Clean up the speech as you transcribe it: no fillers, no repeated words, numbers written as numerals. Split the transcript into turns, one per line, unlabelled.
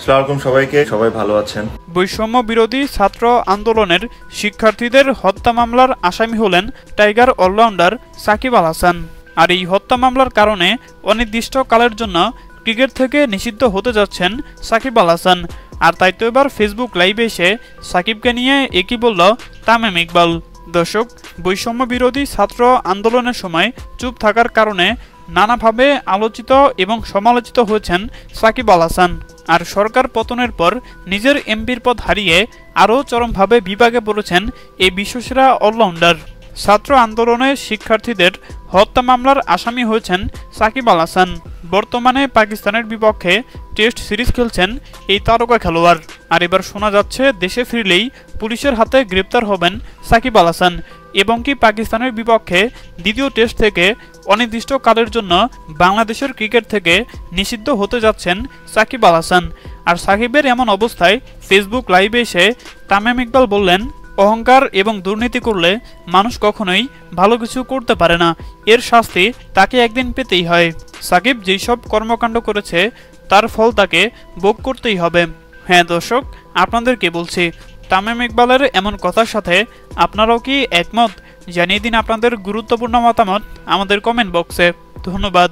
আসসালামু আলাইকুম সবাইকে, সবাই ভালো আছেন।
বৈষম্য বিরোধী ছাত্র আন্দোলনের শিক্ষার্থীদের হত্যা মামলার আসামি হলেন টাইগার অলরাউন্ডার সাকিব আল হাসান। আর এই হত্যা মামলার কারণে অনির্দিষ্টকালের জন্য ক্রিকেট থেকে নিষিদ্ধ হতে যাচ্ছেন সাকিব আল হাসান। আর তাই তো এবার ফেসবুক লাইভে এসে সাকিবকে নিয়ে একই বলল তামিম ইকবাল। দর্শক, বৈষম্য বিরোধী ছাত্র আন্দোলনের সময় চুপ থাকার কারণে নানাভাবে আলোচিত এবং সমালোচিত হয়েছেন সাকিব আল হাসান। আর সরকার পতনের পর নিজের এমপির পদ হারিয়ে আরও চরমভাবে বিপাকে পড়েছেন এই বিশ্বসেরা অলরাউন্ডার। ছাত্র আন্দোলনের শিক্ষার্থীদের হত্যা মামলার আসামি হয়েছেন সাকিব আল হাসান। বর্তমানে পাকিস্তানের বিপক্ষে টেস্ট সিরিজ খেলছেন এই তারকা খেলোয়াড়। আর এবার শোনা যাচ্ছে দেশে ফিরলেই পুলিশের হাতে গ্রেপ্তার হবেন সাকিব আল হাসান এবং কি পাকিস্তানের বিপক্ষে দ্বিতীয় টেস্ট থেকে অনির্দিষ্টকালের জন্য বাংলাদেশের ক্রিকেট থেকে নিষিদ্ধ হতে যাচ্ছেন সাকিব আল হাসান। আর সাকিবের এমন অবস্থায় ফেসবুক লাইভে এসে তামিম ইকবাল বললেন, অহংকার এবং দুর্নীতি করলে মানুষ কখনোই ভালো কিছু করতে পারে না, এর শাস্তি তাকে একদিন পেতেই হয়। সাকিব যেসব কর্মকাণ্ড করেছে তার ফল তাকে ভোগ করতেই হবে। হ্যাঁ দর্শক, আপনাদেরকে বলছি, তামিম ইকবালের এমন কথার সাথে আপনারাও কি একমত? জানিয়ে দিন আপনাদের গুরুত্বপূর্ণ মতামত আমাদের কমেন্ট বক্সে। ধন্যবাদ।